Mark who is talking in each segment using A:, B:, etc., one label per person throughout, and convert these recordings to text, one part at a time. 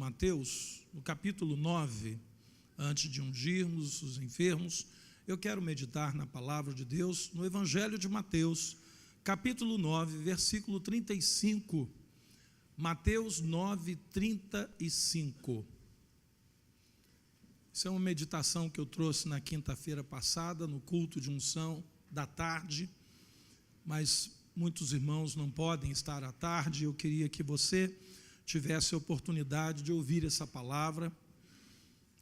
A: Mateus, no capítulo 9, antes de ungirmos os enfermos, eu quero meditar na palavra de Deus, no Evangelho de Mateus, capítulo 9, versículo 35. Mateus 9, 35. Isso é uma meditação que eu trouxe na quinta-feira passada, no culto de unção da tarde, mas muitos irmãos não podem estar à tarde. Eu queria que você tivesse a oportunidade de ouvir essa palavra,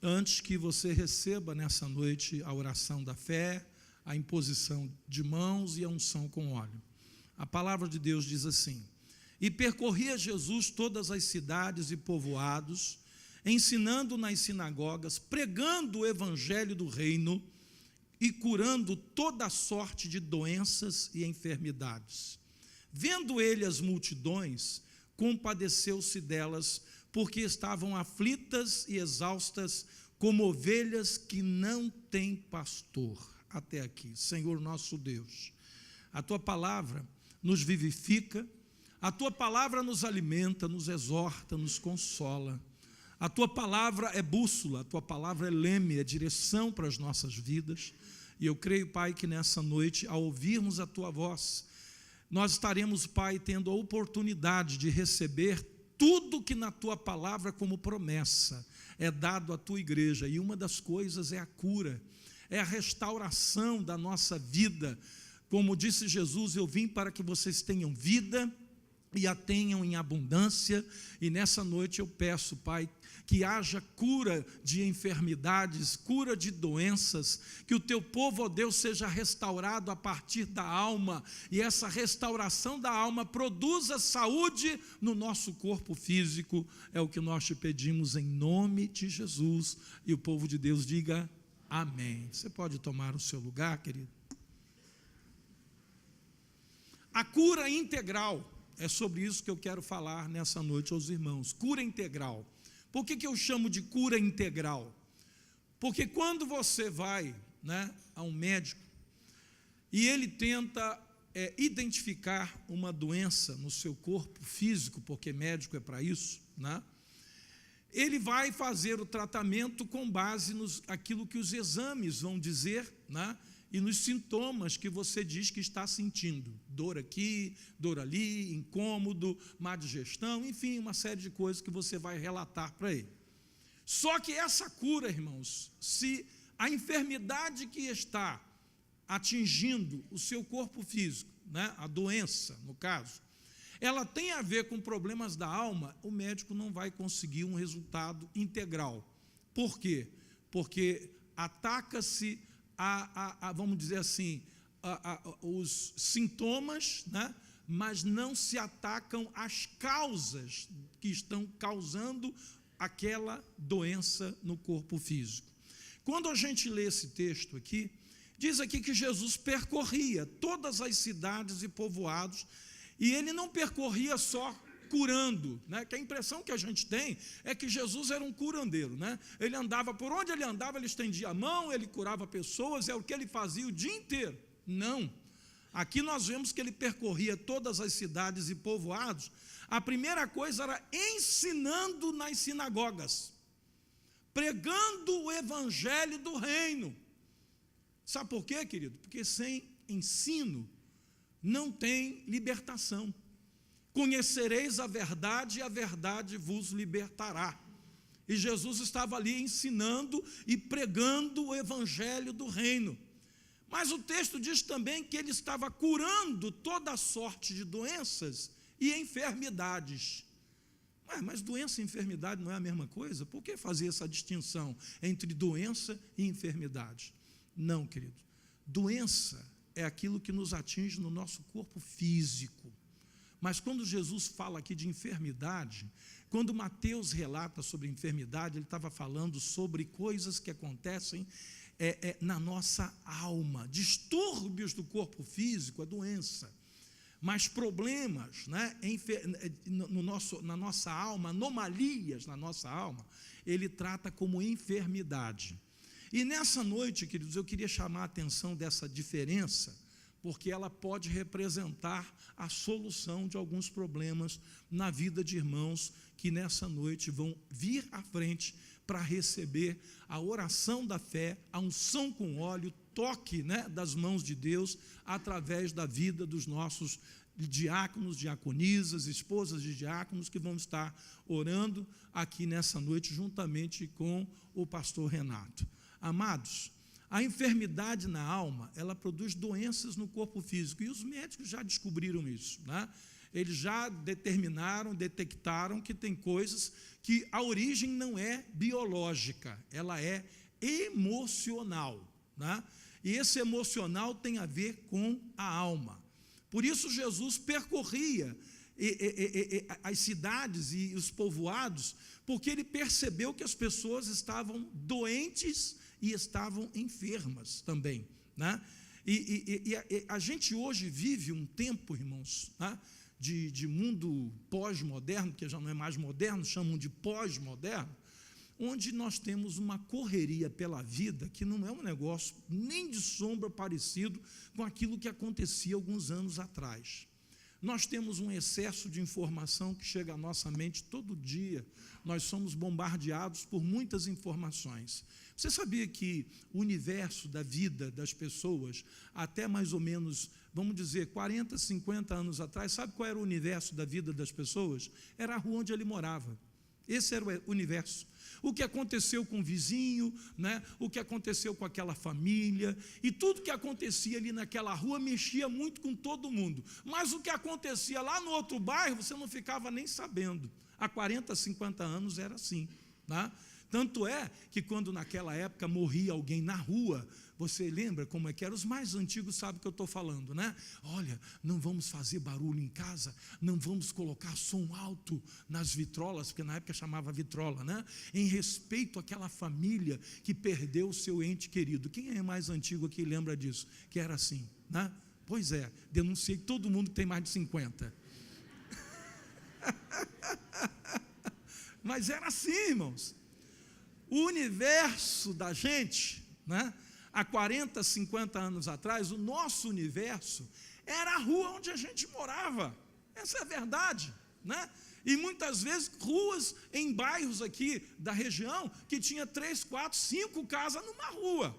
A: antes que você receba nessa noite a oração da fé, a imposição de mãos e a unção com óleo. A palavra de Deus diz assim: e percorria Jesus todas as cidades e povoados, ensinando nas sinagogas, pregando o evangelho do reino e curando toda sorte de doenças e enfermidades. Vendo ele as multidões, compadeceu-se delas, porque estavam aflitas e exaustas, como ovelhas que não têm pastor. Até aqui. Senhor nosso Deus, a Tua palavra nos vivifica, a Tua palavra nos alimenta, nos exorta, nos consola. A Tua palavra é bússola, a Tua palavra é leme, é direção para as nossas vidas. E eu creio, Pai, que nessa noite, ao ouvirmos a Tua voz, nós estaremos, Pai, tendo a oportunidade de receber tudo que na Tua palavra, como promessa, é dado à Tua igreja. E uma das coisas é a cura, é a restauração da nossa vida. Como disse Jesus, eu vim para que vocês tenham vida e a tenham em abundância. E nessa noite eu peço, Pai, que haja cura de enfermidades, cura de doenças, que o Teu povo, ó Deus, seja restaurado a partir da alma, e essa restauração da alma produza saúde no nosso corpo físico. É o que nós Te pedimos em nome de Jesus, e o povo de Deus diga amém. Você pode tomar o seu lugar, querido? A cura integral, é sobre isso que eu quero falar nessa noite aos irmãos. Cura integral. Por que eu chamo de cura integral? Porque quando você vai, a um médico e ele tenta identificar uma doença no seu corpo físico, porque médico é para isso, ele vai fazer o tratamento com base naquilo que os exames vão dizer, e nos sintomas que você diz que está sentindo. Dor aqui, dor ali, incômodo, má digestão, enfim, uma série de coisas que você vai relatar para ele. Só que essa cura, irmãos, se a enfermidade que está atingindo o seu corpo físico, a doença, no caso, ela tem a ver com problemas da alma, o médico não vai conseguir um resultado integral. Por quê? Porque ataca-se vamos dizer assim, os sintomas, mas não se atacam as causas que estão causando aquela doença no corpo físico. Quando a gente lê esse texto aqui, diz aqui que Jesus percorria todas as cidades e povoados, e ele não percorria só curando, que a impressão que a gente tem é que Jesus era um curandeiro, ele andava, por onde ele andava, ele estendia a mão, ele curava pessoas, é o que ele fazia o dia inteiro. Não, aqui nós vemos que ele percorria todas as cidades e povoados. A primeira coisa era ensinando nas sinagogas, pregando o evangelho do reino. Sabe por quê, querido? Porque sem ensino não tem libertação. Conhecereis a verdade e a verdade vos libertará. E Jesus estava ali ensinando e pregando o evangelho do reino. Mas o texto diz também que ele estava curando toda sorte de doenças e enfermidades. Mas doença e enfermidade não é a mesma coisa? Por que fazer essa distinção entre doença e enfermidade? Não, querido. Doença é aquilo que nos atinge no nosso corpo físico. Mas quando Jesus fala aqui de enfermidade, quando Mateus relata sobre enfermidade, ele estava falando sobre coisas que acontecem na nossa alma. Distúrbios do corpo físico é doença, mas problemas na nossa alma, anomalias na nossa alma, ele trata como enfermidade. E nessa noite, queridos, eu queria chamar a atenção dessa diferença, porque ela pode representar a solução de alguns problemas na vida de irmãos que nessa noite vão vir à frente para receber a oração da fé, a unção com óleo, toque, né, das mãos de Deus, através da vida dos nossos diáconos, diaconisas, esposas de diáconos, que vão estar orando aqui nessa noite, juntamente com o pastor Renato. Amados, a enfermidade na alma, ela produz doenças no corpo físico, e os médicos já descobriram isso, né? Eles já detectaram que tem coisas que a origem não é biológica, ela é emocional, né? E esse emocional tem a ver com a alma. Por isso Jesus percorria as cidades e os povoados, porque ele percebeu que as pessoas estavam doentes e estavam enfermas também, né? E a gente hoje vive um tempo, irmãos, né, de mundo pós-moderno, que já não é mais moderno, chamam de pós-moderno, onde nós temos uma correria pela vida que não é um negócio nem de sombra parecido com aquilo que acontecia alguns anos atrás. Nós temos um excesso de informação que chega à nossa mente todo dia, nós somos bombardeados por muitas informações. Você sabia que o universo da vida das pessoas, até mais ou menos, vamos dizer, 40, 50 anos atrás, sabe qual era o universo da vida das pessoas? Era a rua onde ele morava. Esse era o universo. O que aconteceu com o vizinho, né? O que aconteceu com aquela família, e tudo que acontecia ali naquela rua mexia muito com todo mundo. Mas o que acontecia lá no outro bairro, você não ficava nem sabendo. Há 40, 50 anos era assim, né? Tanto é que quando naquela época morria alguém na rua, você lembra como é que era? Os mais antigos sabem o que eu estou falando, né? Olha, não vamos fazer barulho em casa, não vamos colocar som alto nas vitrolas, porque na época chamava vitrola, né? Em respeito àquela família que perdeu o seu ente querido. Quem é mais antigo aqui lembra disso? Que era assim, né? Pois é, denunciei todo mundo que tem mais de 50. Mas era assim, irmãos. O universo da gente, né? Há 40, 50 anos atrás, o nosso universo era a rua onde a gente morava. Essa é a verdade, né? E muitas vezes ruas em bairros aqui da região que tinha 3, 4, 5 casas numa rua.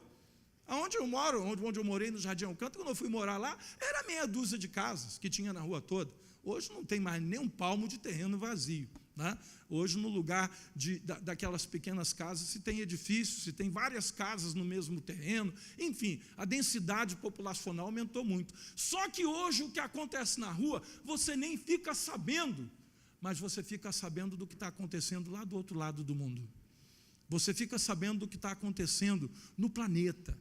A: Onde eu moro, onde eu morei no Jardim Alcântara, quando eu fui morar lá, era meia dúzia de casas que tinha na rua toda. Hoje não tem mais nem um palmo de terreno vazio, né? Hoje, no lugar daquelas pequenas casas, se tem edifícios, se tem várias casas no mesmo terreno, enfim, a densidade populacional aumentou muito. Só que hoje o que acontece na rua, você nem fica sabendo, mas você fica sabendo do que está acontecendo lá do outro lado do mundo. Você fica sabendo do que está acontecendo no planeta.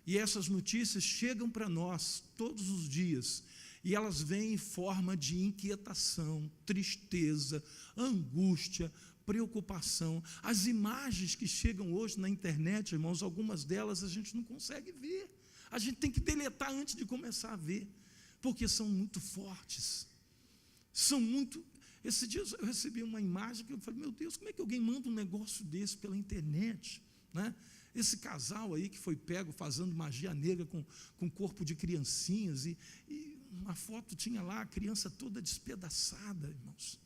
A: E essas notícias chegam para nós todos os dias. E elas vêm em forma de inquietação, tristeza, angústia, preocupação. As imagens que chegam hoje na internet, irmãos, algumas delas a gente não consegue ver. A gente tem que deletar antes de começar a ver, porque são muito fortes. São muito... Esse dia eu recebi uma imagem que eu falei, meu Deus, como é que alguém manda um negócio desse pela internet, né? Esse casal aí que foi pego fazendo magia negra com corpo de criancinhas, e uma foto tinha lá a criança toda despedaçada, irmãos.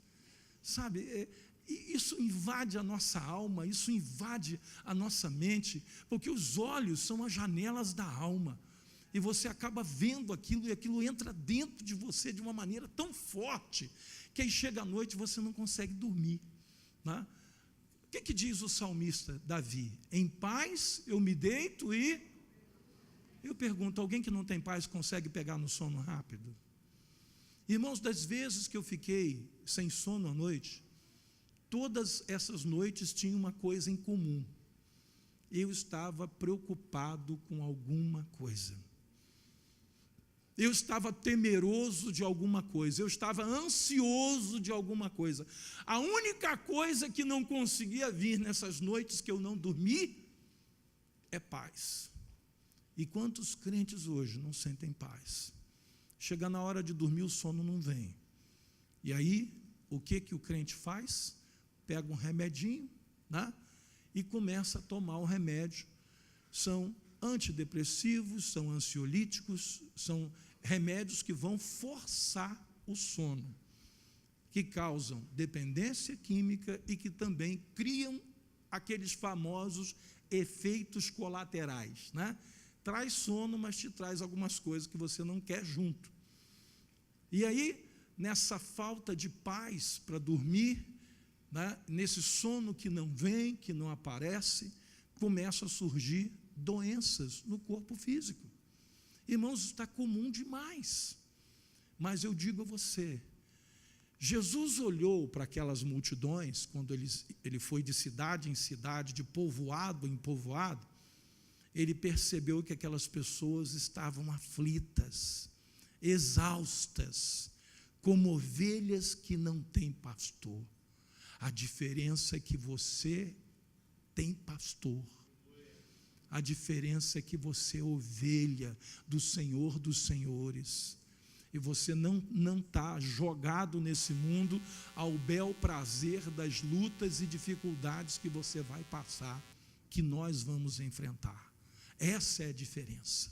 A: Sabe, isso invade a nossa alma, isso invade a nossa mente, porque os olhos são as janelas da alma, e você acaba vendo aquilo, e aquilo entra dentro de você de uma maneira tão forte, que aí chega à noite e você não consegue dormir, né? O que diz o salmista Davi? Em paz eu me deito e... Eu pergunto, alguém que não tem paz consegue pegar no sono rápido? Irmãos, das vezes que eu fiquei sem sono à noite, todas essas noites tinham uma coisa em comum. Eu estava preocupado com alguma coisa. Eu estava temeroso de alguma coisa, eu estava ansioso de alguma coisa. A única coisa que não conseguia vir nessas noites que eu não dormi é paz. E quantos crentes hoje não sentem paz? Chega na hora de dormir, o sono não vem. E aí, o que o crente faz? Pega um remedinho, né? E começa a tomar o remédio. São antidepressivos, são ansiolíticos, são remédios que vão forçar o sono, que causam dependência química e que também criam aqueles famosos efeitos colaterais, né? Traz sono, mas te traz algumas coisas que você não quer junto. E aí, nessa falta de paz para dormir, né, nesse sono que não vem, que não aparece, começam a surgir doenças no corpo físico. Irmãos, isso está comum demais. Mas eu digo a você, Jesus olhou para aquelas multidões, quando ele foi de cidade em cidade, de povoado em povoado, ele percebeu que aquelas pessoas estavam aflitas, exaustas, como ovelhas que não têm pastor. A diferença é que você tem pastor. A diferença é que você é ovelha do Senhor dos Senhores. E você não está jogado nesse mundo ao bel prazer das lutas e dificuldades que você vai passar, que nós vamos enfrentar. Essa é a diferença.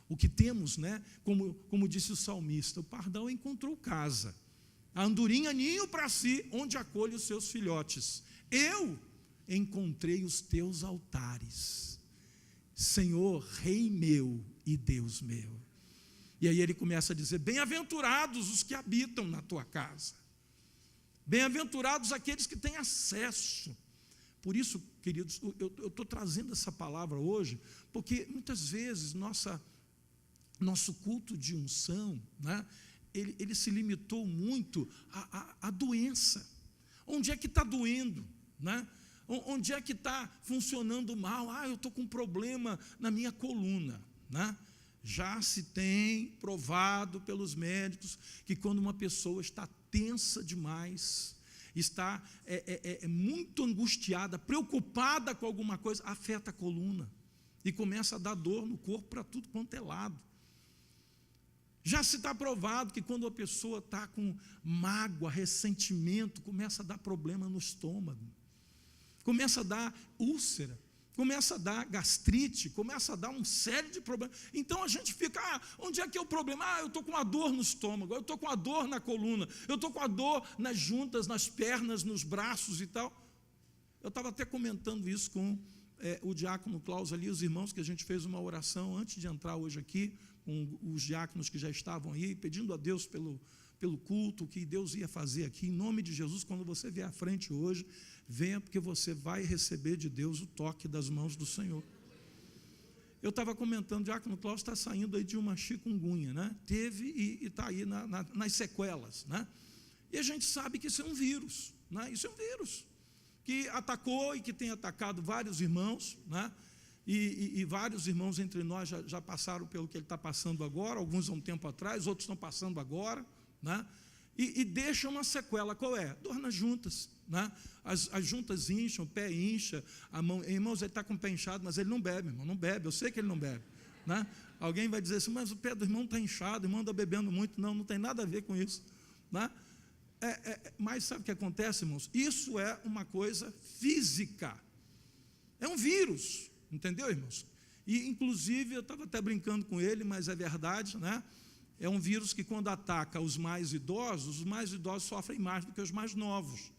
A: O que temos, né? Como disse o salmista, o pardal encontrou casa, a andorinha ninho para si, onde acolhe os seus filhotes. Eu encontrei os teus altares, Senhor, Rei meu e Deus meu. E aí ele começa a dizer, bem-aventurados os que habitam na tua casa, bem-aventurados aqueles que têm acesso. Por isso, queridos, eu estou trazendo essa palavra hoje, porque muitas vezes nosso culto de unção, né, ele se limitou muito à doença. Onde é que está doendo? Né? Onde é que está funcionando mal? Eu estou com um problema na minha coluna. Né? Já se tem provado pelos médicos que quando uma pessoa está tensa demais, está muito angustiada, preocupada com alguma coisa, afeta a coluna e começa a dar dor no corpo para tudo quanto é lado. Já se está provado que quando a pessoa está com mágoa, ressentimento, começa a dar problema no estômago, começa a dar úlcera, começa a dar gastrite, começa a dar uma série de problemas. Então a gente fica, onde é que é o problema? Eu estou com uma dor no estômago, eu estou com uma dor na coluna, eu estou com a dor nas juntas, nas pernas, nos braços e tal. Eu estava até comentando isso com o diácono Klaus ali, os irmãos, que a gente fez uma oração antes de entrar hoje aqui, com os diáconos que já estavam aí, pedindo a Deus pelo culto, que Deus ia fazer aqui, em nome de Jesus. Quando você vier à frente hoje, venha, porque você vai receber de Deus o toque das mãos do Senhor. Eu estava comentando, o diácono Cláudio está saindo aí de uma chikungunya, né? Teve e está aí nas sequelas, né? E a gente sabe que isso é um vírus, né? Isso é um vírus que atacou e que tem atacado vários irmãos, né? E vários irmãos entre nós já passaram pelo que ele está passando agora, alguns há um tempo atrás, outros estão passando agora, né? E deixa uma sequela. Qual é? Dor nas juntas, né? As juntas incham, o pé incha, a mão. Irmãos, ele está com o pé inchado, mas ele não bebe, irmão, não bebe, eu sei que ele não bebe, né? Alguém vai dizer assim, mas o pé do irmão está inchado, o irmão anda bebendo muito. Não tem nada a ver com isso, né? Mas sabe o que acontece, irmãos? Isso é uma coisa física, é um vírus, entendeu, irmãos? E inclusive, eu estava até brincando com ele, mas é verdade, né? É um vírus que quando ataca os mais idosos sofrem mais do que os mais novos,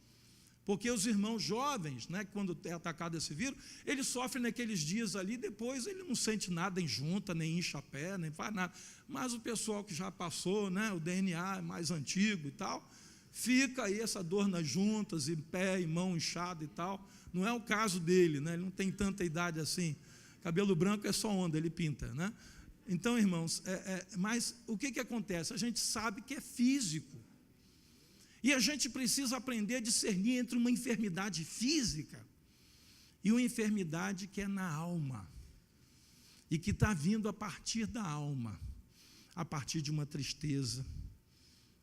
A: porque os irmãos jovens, né, quando é atacado esse vírus, eles sofrem naqueles dias ali, depois ele não sente nada em junta, nem incha pé, nem faz nada, mas o pessoal que já passou, né, o DNA é mais antigo e tal, fica aí essa dor nas juntas, e pé e mão inchado e tal. Não é o caso dele, né, ele não tem tanta idade assim, cabelo branco é só onda, ele pinta, né? Então, irmãos, mas o que acontece? A gente sabe que é físico, e a gente precisa aprender a discernir entre uma enfermidade física e uma enfermidade que é na alma, e que está vindo a partir da alma, a partir de uma tristeza,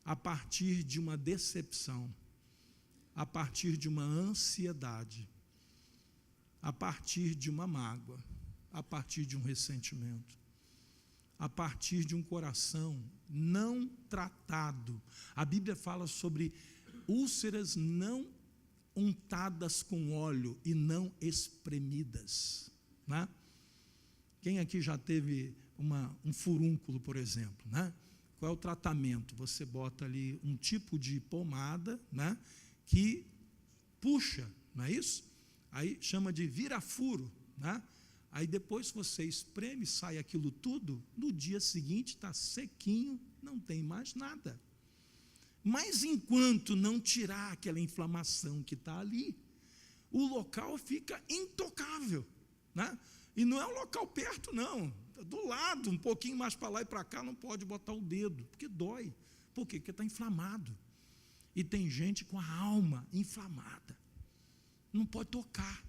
A: a partir de uma decepção, a partir de uma ansiedade, a partir de uma mágoa, a partir de um ressentimento, a partir de um coração não tratado. A Bíblia fala sobre úlceras não untadas com óleo e não espremidas, né? Quem aqui já teve um furúnculo, por exemplo, né? Qual é o tratamento? Você bota ali um tipo de pomada, né, que puxa, não é isso? Aí chama de vira-furo, né? Aí depois você espreme, sai aquilo tudo, no dia seguinte está sequinho, não tem mais nada. Mas enquanto não tirar aquela inflamação que está ali, o local fica intocável, né? E não é um local perto, não, do lado, um pouquinho mais para lá e para cá, não pode botar o dedo, porque dói. Por quê? Porque está inflamado. E tem gente com a alma inflamada, não pode tocar.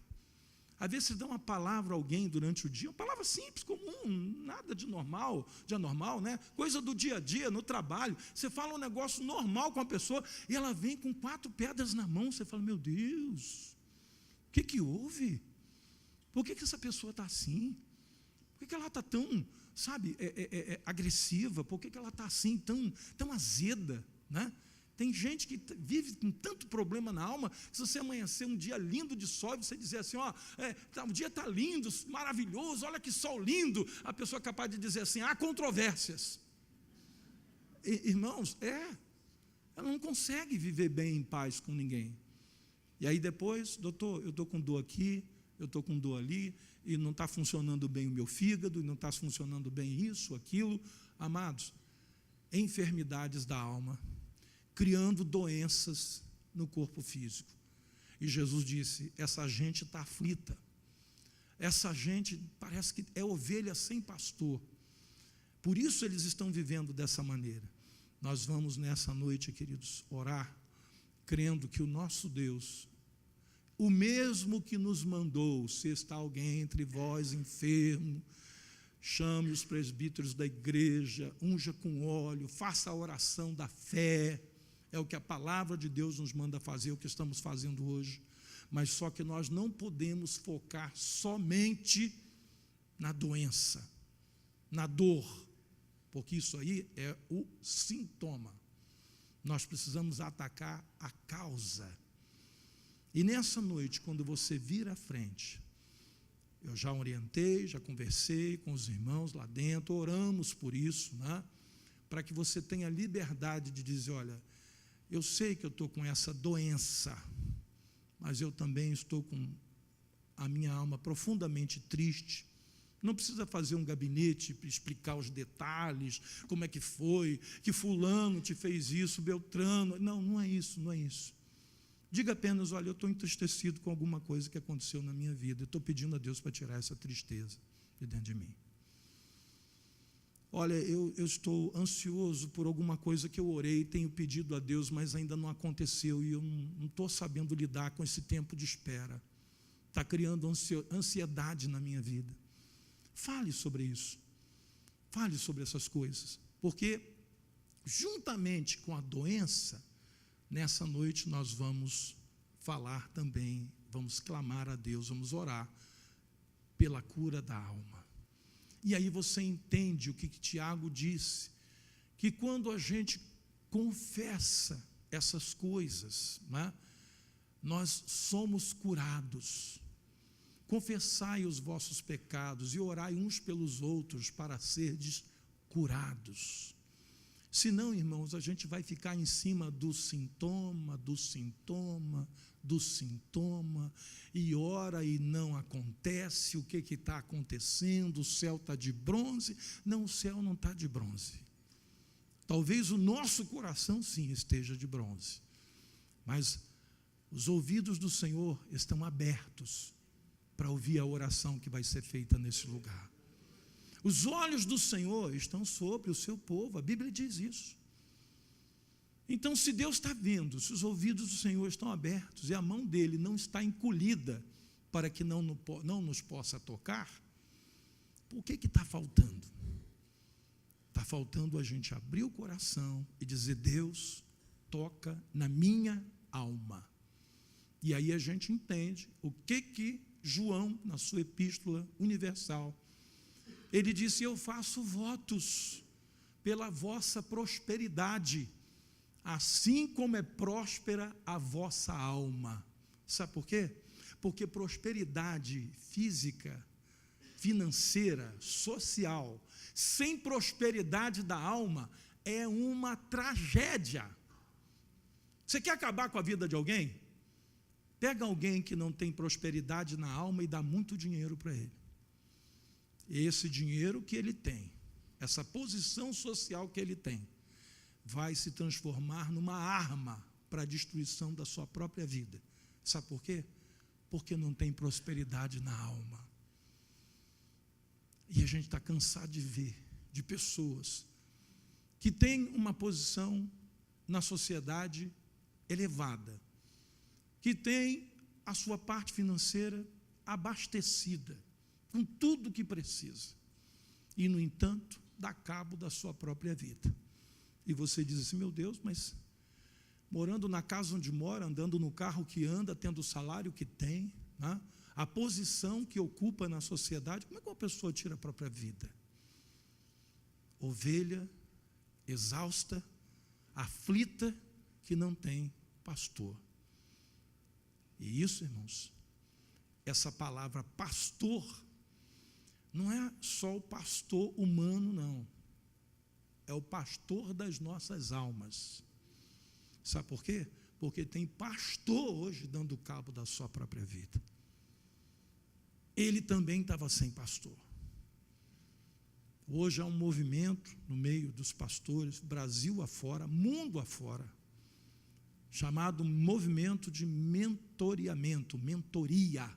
A: Às vezes você dá uma palavra a alguém durante o dia, uma palavra simples, comum, nada de normal, de anormal, né? Coisa do dia a dia, no trabalho. Você fala um negócio normal com a pessoa e ela vem com 4 pedras na mão. Você fala, meu Deus, o que houve? Por que essa pessoa está assim? Por que ela está tão, sabe, agressiva? Por que ela está assim, tão azeda, né? Tem gente que vive com tanto problema na alma, que se você amanhecer um dia lindo de sol, você dizer assim, o dia está lindo, maravilhoso, olha que sol lindo, a pessoa é capaz de dizer assim, há controvérsias. Irmãos, ela não consegue viver bem em paz com ninguém. E aí depois, doutor, eu estou com dor aqui, eu estou com dor ali, e não está funcionando bem o meu fígado, e não está funcionando bem isso, aquilo. Amados, enfermidades da alma, criando doenças no corpo físico. E Jesus disse, essa gente está aflita, essa gente parece que é ovelha sem pastor, por isso eles estão vivendo dessa maneira. Nós vamos nessa noite, queridos, orar, crendo que o nosso Deus, o mesmo que nos mandou, se está alguém entre vós enfermo, chame os presbíteros da igreja, unja com óleo, faça a oração da fé. É o que a palavra de Deus nos manda fazer, o que estamos fazendo hoje. Mas só que nós não podemos focar somente na doença, na dor, porque isso aí é o sintoma. Nós precisamos atacar a causa. E nessa noite, quando você vir à frente, eu já orientei, já conversei com os irmãos lá dentro, oramos por isso, né? Para que você tenha liberdade de dizer, olha, eu sei que eu estou com essa doença, mas eu também estou com a minha alma profundamente triste. Não precisa fazer um gabinete para explicar os detalhes, como é que foi, que fulano te fez isso, Beltrano. Não é isso, não é isso. Diga apenas, olha, eu estou entristecido com alguma coisa que aconteceu na minha vida, eu estou pedindo a Deus para tirar essa tristeza de dentro de mim. Olha, eu estou ansioso por alguma coisa que eu orei, tenho pedido a Deus, mas ainda não aconteceu, e eu não estou sabendo lidar com esse tempo de espera. Está criando ansiedade na minha vida. Fale sobre isso. Fale sobre essas coisas. Porque, juntamente com a doença, nessa noite nós vamos falar também, vamos clamar a Deus, vamos orar pela cura da alma. E aí você entende o que Tiago disse, que quando a gente confessa essas coisas, né, nós somos curados. Confessai os vossos pecados e orai uns pelos outros para serdes curados. Senão, irmãos, a gente vai ficar em cima do sintoma, e ora e não acontece. O que está acontecendo? O céu está de bronze? Não, o céu não está de bronze. Talvez o nosso coração sim esteja de bronze, mas os ouvidos do Senhor estão abertos para ouvir a oração que vai ser feita nesse lugar. Os olhos do Senhor estão sobre o seu povo, a Bíblia diz isso. Então, se Deus está vendo, se os ouvidos do Senhor estão abertos e a mão dele não está encolhida para que não nos possa tocar, por que está faltando? Está faltando a gente abrir o coração e dizer, Deus, toca na minha alma. E aí a gente entende o que João, na sua epístola universal, ele disse, eu faço votos pela vossa prosperidade, assim como é próspera a vossa alma. Sabe por quê? Porque prosperidade física, financeira, social, sem prosperidade da alma, é uma tragédia. Você quer acabar com a vida de alguém? Pega alguém que não tem prosperidade na alma e dá muito dinheiro para ele. Esse dinheiro que ele tem, essa posição social que ele tem, vai se transformar numa arma para a destruição da sua própria vida. Sabe por quê? Porque não tem prosperidade na alma. E a gente está cansado de ver, de pessoas que têm uma posição na sociedade elevada, que têm a sua parte financeira abastecida, com tudo o que precisa, e, no entanto, dá cabo da sua própria vida. E você diz assim, meu Deus, mas morando na casa onde mora, andando no carro que anda, tendo o salário que tem, né? A posição que ocupa na sociedade, como é que uma pessoa tira a própria vida? Ovelha, exausta, aflita, que não tem pastor. E isso, irmãos, essa palavra pastor, não é só o pastor humano, não. É o pastor das nossas almas. Sabe por quê? Porque tem pastor hoje dando cabo da sua própria vida. Ele também estava sem pastor. Hoje há um movimento no meio dos pastores, Brasil afora, mundo afora, chamado movimento de mentoreamento, mentoria.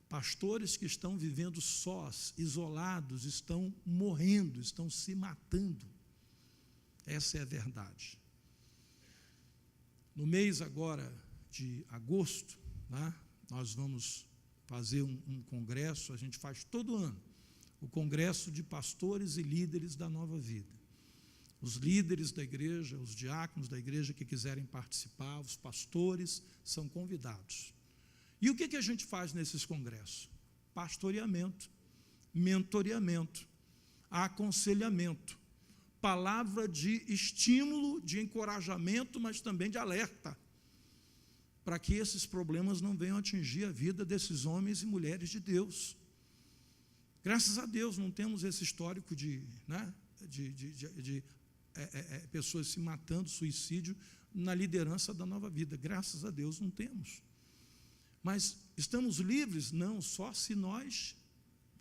A: Pastores que estão vivendo sós, isolados, estão morrendo, estão se matando. Essa é a verdade. No mês agora de agosto, né, nós vamos fazer um congresso, a gente faz todo ano, o congresso de pastores e líderes da Nova Vida. Os líderes da igreja, os diáconos da igreja que quiserem participar, os pastores são convidados. E o que a gente faz nesses congressos? Pastoreamento, mentoreamento, aconselhamento, palavra de estímulo, de encorajamento, mas também de alerta, para que esses problemas não venham atingir a vida desses homens e mulheres de Deus. Graças a Deus não temos esse histórico de pessoas se matando, suicídio, na liderança da Nova Vida. Graças a Deus não temos. Mas estamos livres? Não, só se nós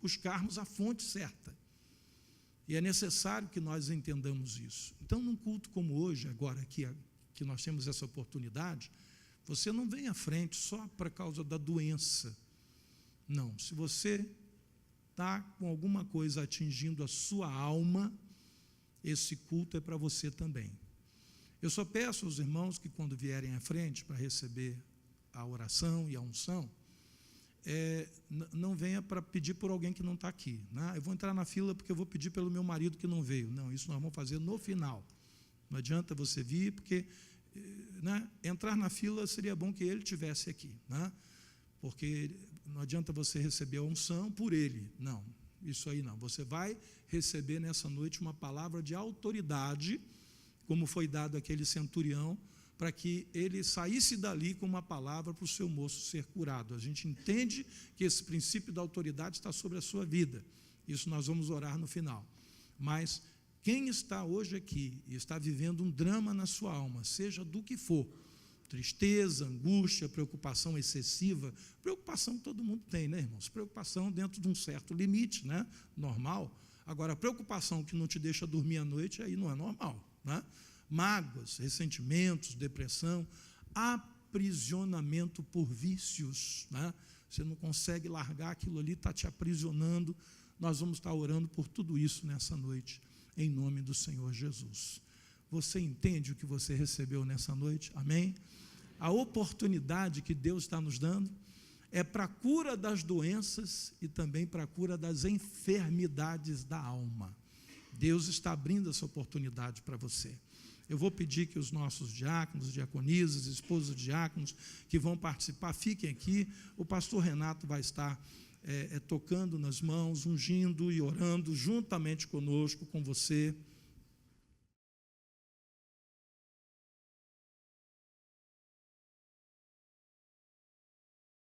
A: buscarmos a fonte certa. E é necessário que nós entendamos isso. Então, num culto como hoje, agora que nós temos essa oportunidade, você não vem à frente só por causa da doença. Não, se você está com alguma coisa atingindo a sua alma, esse culto é para você também. Eu só peço aos irmãos que quando vierem à frente para receber a oração e a unção, não venha para pedir por alguém que não está aqui, né? Eu vou entrar na fila porque eu vou pedir pelo meu marido que não veio. Não, isso nós vamos fazer no final. Não adianta você vir, porque, né, entrar na fila seria bom que ele estivesse aqui, né? Porque não adianta você receber a unção por ele. Não, isso aí não. Você vai receber nessa noite uma palavra de autoridade, como foi dado àquele centurião, para que ele saísse dali com uma palavra para o seu moço ser curado. A gente entende que esse princípio da autoridade está sobre a sua vida. Isso nós vamos orar no final. Mas quem está hoje aqui e está vivendo um drama na sua alma, seja do que for, tristeza, angústia, preocupação excessiva, preocupação todo mundo tem, né, irmãos? Preocupação dentro de um certo limite, né? Normal. Agora, preocupação que não te deixa dormir à noite, aí não é normal, né? Mágoas, ressentimentos, depressão, aprisionamento por vícios, né? Você não consegue largar aquilo ali, está te aprisionando. Nós vamos estar orando por tudo isso nessa noite, em nome do Senhor Jesus. Você entende o que você recebeu nessa noite? Amém? A oportunidade que Deus está nos dando é para a cura das doenças e também para a cura das enfermidades da alma. Deus está abrindo essa oportunidade para você. Eu vou pedir que os nossos diáconos, diaconisas, esposos de diáconos que vão participar, fiquem aqui. O pastor Renato vai estar tocando nas mãos, ungindo e orando juntamente conosco, com você.